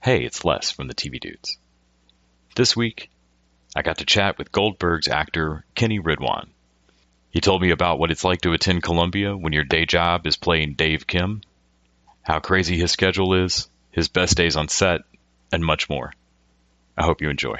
Hey, it's Les from the TV Dudes. This week, I got to chat with Goldbergs actor Kenny Ridwan. He told me about what it's like to attend Columbia when your day job is playing Dave Kim, how crazy his schedule is, his best days on set, and much more. I hope you enjoy.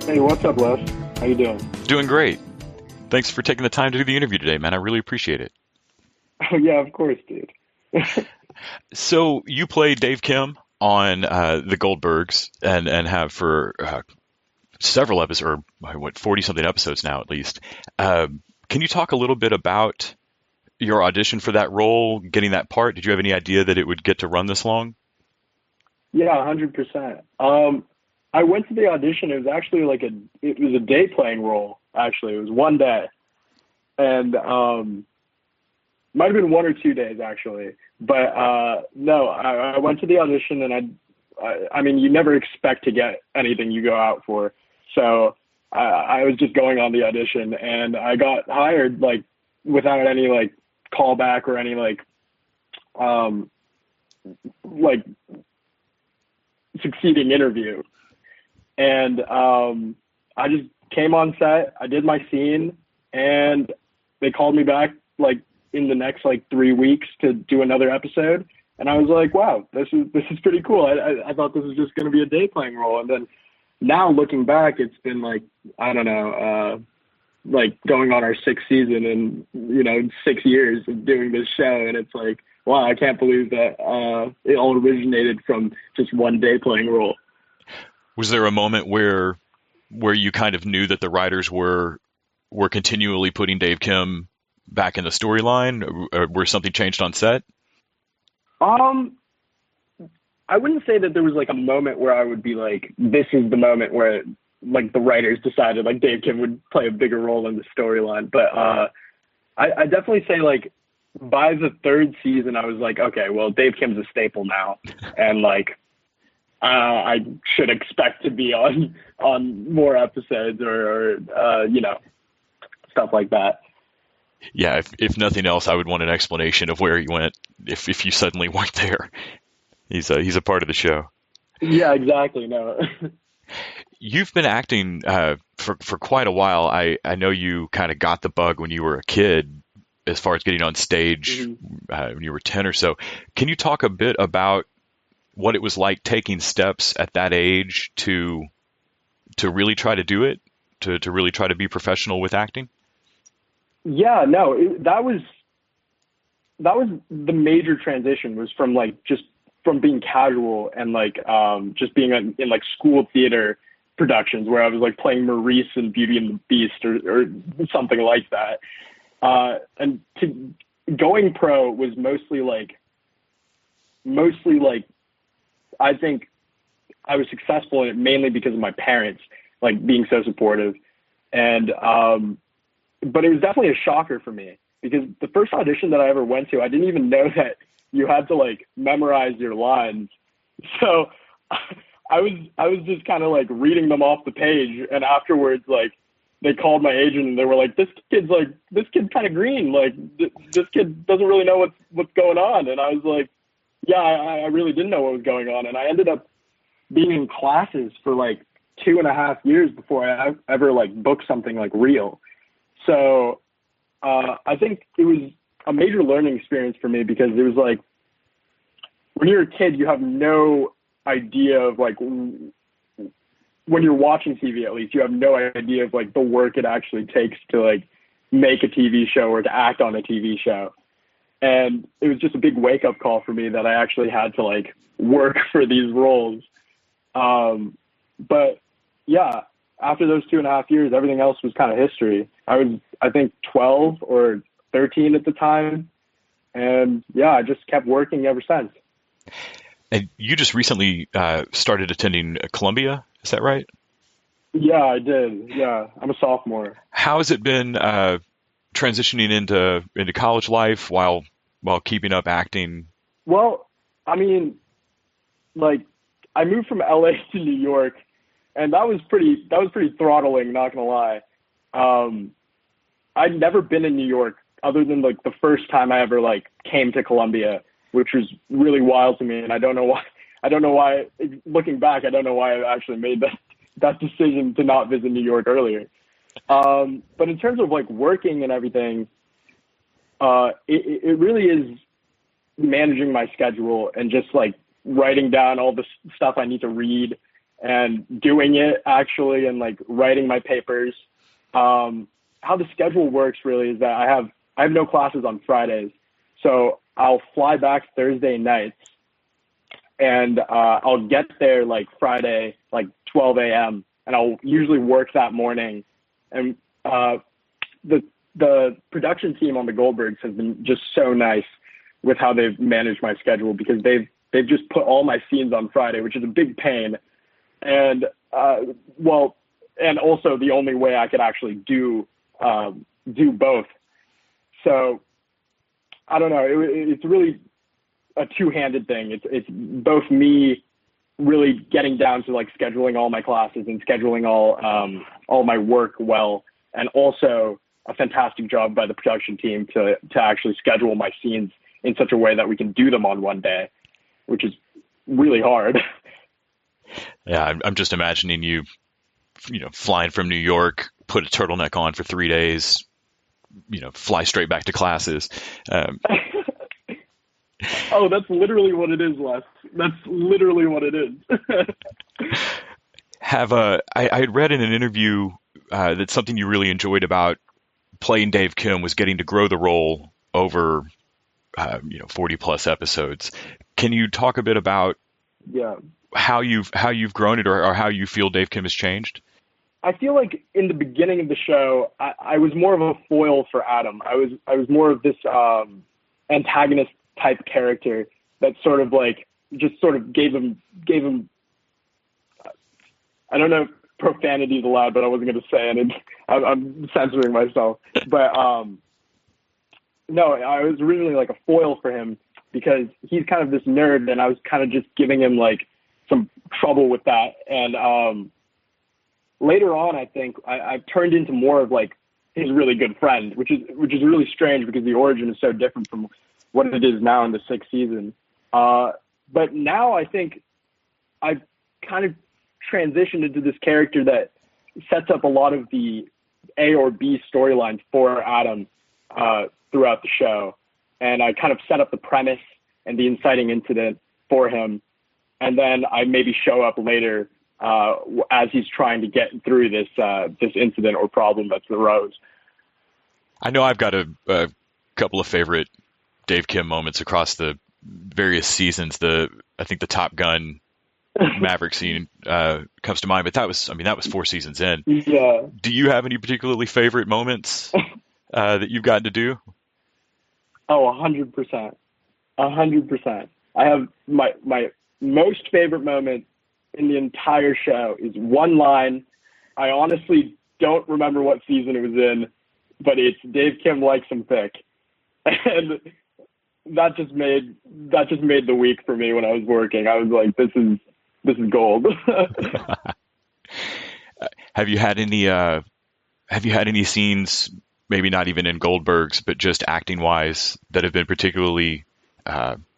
Hey, what's up, Les? How you doing? Doing great. Thanks for taking the time to do the interview today, man. I really appreciate it. Oh, yeah, of course, dude. So you played Dave Kim on the Goldbergs and have for several episodes, or 40-something episodes now at least. Can you talk a little bit about your audition for that role, getting that part? Did you have any idea that it would get to run this long? Yeah, 100%. I went to the audition. It was actually it was a day playing role, actually. It was one day. And might have been 1 or 2 days, actually. But no, I went to the audition, and I mean, you never expect to get anything you go out for. So I was just going on the audition, and I got hired, without any, callback or any, succeeding interview. And I just came on set, I did my scene, and they called me back in the next 3 weeks to do another episode. And I was like, wow, this is pretty cool. I thought this was just going to be a day playing role. And then now looking back, it's been I don't know, going on our 6th season and, 6 years of doing this show. And it's wow, I can't believe that it all originated from just one day playing role. Was there a moment where you kind of knew that the writers were continually putting Dave Kim back in the storyline, or where something changed on set? I wouldn't say that there was a moment where I would be this is the moment where the writers decided Dave Kim would play a bigger role in the storyline. But I definitely say by the 3rd season, I was okay, well, Dave Kim's a staple now, and I should expect to be on more episodes or stuff like that. Yeah, if nothing else, I would want an explanation of where he went if you suddenly weren't there. He's a part of the show. Yeah, exactly. No. You've been acting for quite a while. I know you kind of got the bug when you were a kid, as far as getting on stage. Mm-hmm. When you were 10 or so. Can you talk a bit about what it was like taking steps at that age to really try to do it, to really try to be professional with acting? Yeah, no, that was the major transition, was from just from being casual and just being in school theater productions where I was playing Maurice in Beauty and the Beast or something like that. And to going pro was mostly I think I was successful in it mainly because of my parents, being so supportive. And, but it was definitely a shocker for me, because the first audition that I ever went to, I didn't even know that you had to memorize your lines. So I was just kind of reading them off the page. And afterwards, they called my agent and they were this kid's kind of green. This kid doesn't really know what's going on. And I was yeah, I really didn't know what was going on. And I ended up being in classes for 2.5 years before I ever booked something real. So I think it was a major learning experience for me, because it was when you're a kid, you have no idea of when you're watching TV, at least, you have no idea of the work it actually takes to make a TV show or to act on a TV show. And it was just a big wake up call for me that I actually had to work for these roles. But yeah, after those 2.5 years, everything else was kind of history. I was, I think, 12 or 13 at the time. And yeah, I just kept working ever since. And you just recently started attending Columbia, is that right? Yeah, I did. Yeah, I'm a sophomore. How has it been transitioning into college life while keeping up acting? Well, I mean, I moved from LA to New York, and that was pretty throttling, not gonna lie. I'd never been in New York other than like the first time I ever like came to Columbia, which was really wild to me, and I don't know why. Looking back, I don't know why I actually made that decision to not visit New York earlier. But in terms of like working and everything, it really is managing my schedule and just like writing down all the stuff I need to read and doing it actually, and like writing my papers. How the schedule works really is that I have no classes on Fridays. So I'll fly back Thursday nights, and I'll get there like Friday, like 12 a.m. and I'll usually work that morning. And the production team on the Goldbergs has been just so nice with how they've managed my schedule, because they've just put all my scenes on Friday, which is a big pain. And and also the only way I could actually do both. So I don't know. It's really a two-handed thing. It's both me really getting down to like scheduling all my classes and scheduling all my work well, and also a fantastic job by the production team to actually schedule my scenes in such a way that we can do them on one day, which is really hard. Yeah, I'm just imagining you flying from New York, put a turtleneck on for 3 days, fly straight back to classes. Oh, that's literally what it is, Les. That's literally what it is. I had read in an interview that something you really enjoyed about playing Dave Kim was getting to grow the role over 40 plus episodes. Can you talk a bit about how you've grown it, or how you feel Dave Kim has changed? I feel like in the beginning of the show, I was more of a foil for Adam. I was more of this antagonist type character that sort of like just sort of gave him. I don't know if profanity is allowed, but I wasn't going to say it. I'm censoring myself. But no, I was originally like a foil for him because he's kind of this nerd, and I was kind of just giving him like some trouble with that. And later on, I think I've turned into more of like his really good friend, which is really strange because the origin is so different from what it is now in the 6th season. But now I think I've kind of transitioned into this character that sets up a lot of the A or B storylines for Adam throughout the show. And I kind of set up the premise and the inciting incident for him. And then I maybe show up later as he's trying to get through this incident or problem that's arose. I know I've got a couple of favorite Dave Kim moments across the various seasons. I think the Top Gun Maverick scene comes to mind, but that was 4 seasons in. Yeah. Do you have any particularly favorite moments that you've gotten to do? Oh, 100%. 100%. I have my most favorite moment in the entire show is one line. I honestly don't remember what season it was in, but it's Dave Kim likes him thick. And that just made the week for me when I was working. I was like, this is gold. Have you had any scenes, maybe not even in Goldbergs, but just acting wise, that have been particularly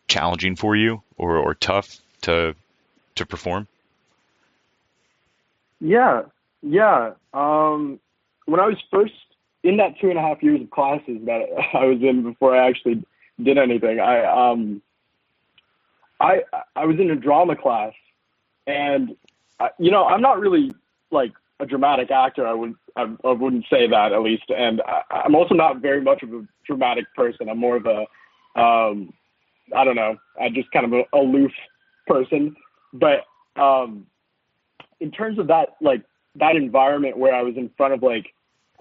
challenging for you or tough to perform? Yeah. When I was first in that 2.5 years of classes that I was in before I actually did anything, I was in a drama class, and I'm not really like a dramatic actor. I wouldn't say that, at least, and I'm also not very much of a dramatic person. I'm more of a I don't know, I'm just kind of an aloof person. But in terms of that, like that environment where I was in front of like,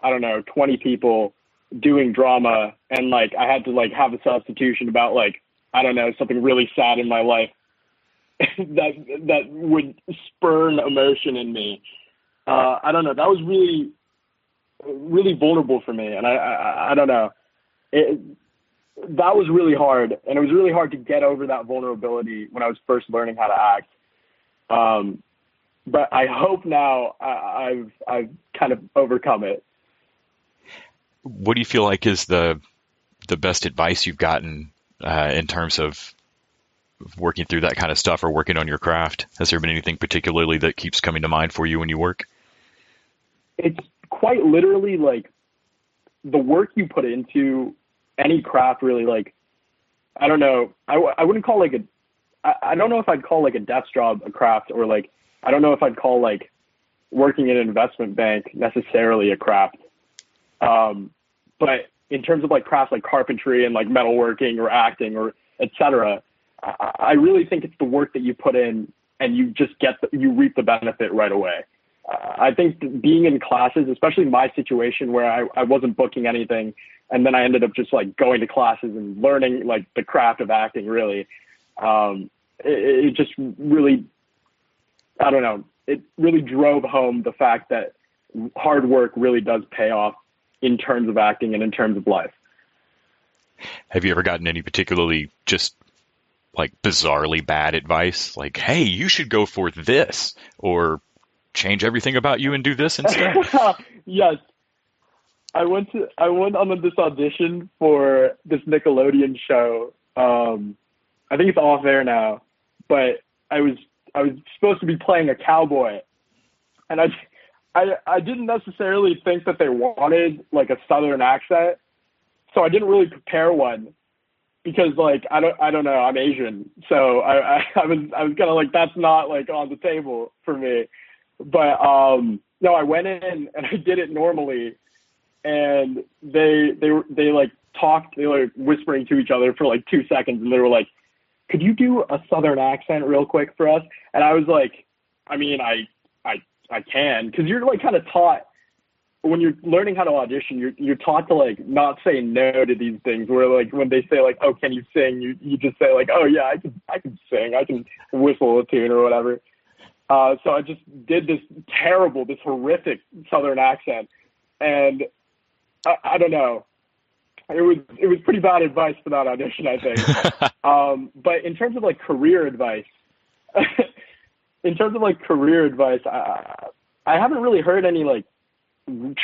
I don't know, 20 people doing drama, and like I had to like have a substitution about like, I don't know, something really sad in my life that would spurn emotion in me. I don't know. That was really, really vulnerable for me, and I don't know. That was really hard, and it was really hard to get over that vulnerability when I was first learning how to act. But I hope now I've kind of overcome it. What do you feel like is the best advice you've gotten in terms of working through that kind of stuff or working on your craft? Has there been anything particularly that keeps coming to mind for you when you work? It's quite literally like the work you put into any craft really, like, I don't know. I wouldn't call like I don't know if I'd call like a desk job a craft, or like, I don't know if I'd call like working in an investment bank necessarily a craft. But in terms of like crafts like carpentry and like metalworking or acting or etc., I really think it's the work that you put in and you just you reap the benefit right away. I think being in classes, especially my situation where I wasn't booking anything, and then I ended up just like going to classes and learning like the craft of acting really, it just really, I don't know, it really drove home the fact that hard work really does pay off in terms of acting and in terms of life. Have you ever gotten any particularly just like bizarrely bad advice? Like, hey, you should go for this, or change everything about you and do this instead? Yes. I went on this audition for this Nickelodeon show. I think it's off air now, but I was supposed to be playing a cowboy, and I didn't necessarily think that they wanted like a Southern accent, so I didn't really prepare one because like I don't know, I'm Asian, so I was kind of like, that's not like on the table for me. But no, I went in and I did it normally, and they like talked, they were whispering to each other for like 2 seconds, and they were like, could you do a Southern accent real quick for us? And I was like, I mean, I can, because you're like kind of taught when you're learning how to audition, you're taught to like not say no to these things, where like when they say like, oh, can you sing? You just say like, oh yeah, I can sing, I can whistle a tune or whatever. So I just did this horrific Southern accent, and I don't know. It was pretty bad advice for that audition, I think. But in terms of like career advice, I haven't really heard any like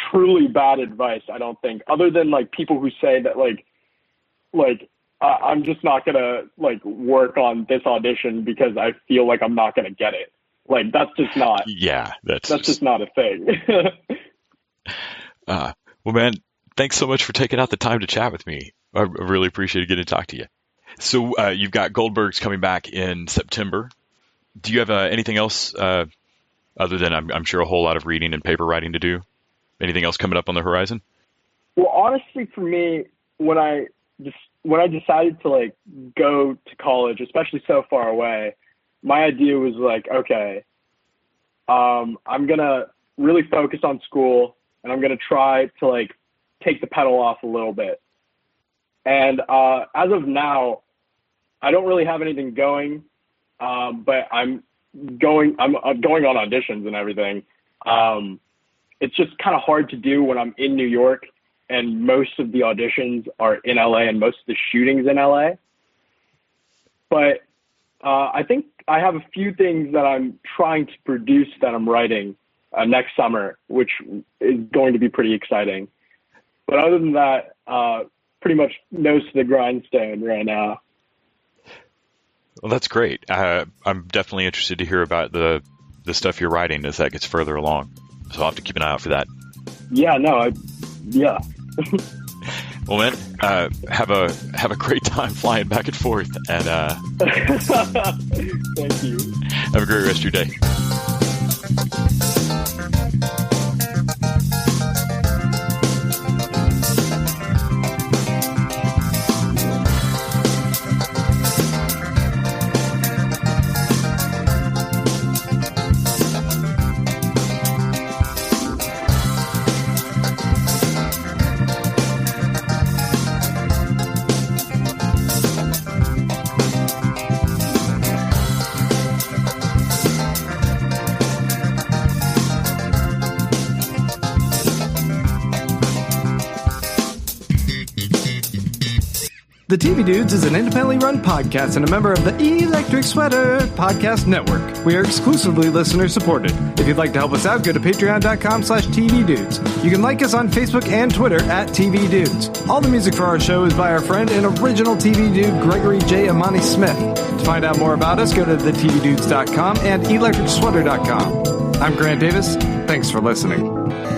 truly bad advice, I don't think, other than like people who say that like I'm just not gonna like work on this audition because I feel like I'm not gonna get it. Like that's just not. Yeah, that's just not a thing. Well, man, thanks so much for taking out the time to chat with me. I really appreciate getting to talk to you. So you've got Goldbergs coming back in September. Do you have anything else other than I'm sure a whole lot of reading and paper writing to do? Anything else coming up on the horizon? Well, honestly, for me, when I decided to like go to college, especially so far away, my idea was like, okay, I'm gonna really focus on school, and I'm gonna try to like take the pedal off a little bit. And as of now, I don't really have anything going, but I'm going on auditions and everything. It's just kind of hard to do when I'm in New York, and most of the auditions are in LA and most of the shootings in LA. But I think I have a few things that I'm trying to produce that I'm writing next summer, which is going to be pretty exciting. But other than that, pretty much nose to the grindstone right now. Well, that's great. I'm definitely interested to hear about the stuff you're writing as that gets further along. So I'll have to keep an eye out for that. Yeah, no, yeah. Well, man, have a great time flying back and forth, and thank you. Have a great rest of your day. The TV Dudes is an independently run podcast and a member of the Electric Sweater Podcast Network. We are exclusively listener-supported. If you'd like to help us out, go to patreon.com/tvdudes. You can like us on Facebook and Twitter @TVDudes. All the music for our show is by our friend and original TV dude, Gregory J. Amani Smith. To find out more about us, go to thetvdudes.com and electricsweater.com. I'm Grant Davis. Thanks for listening.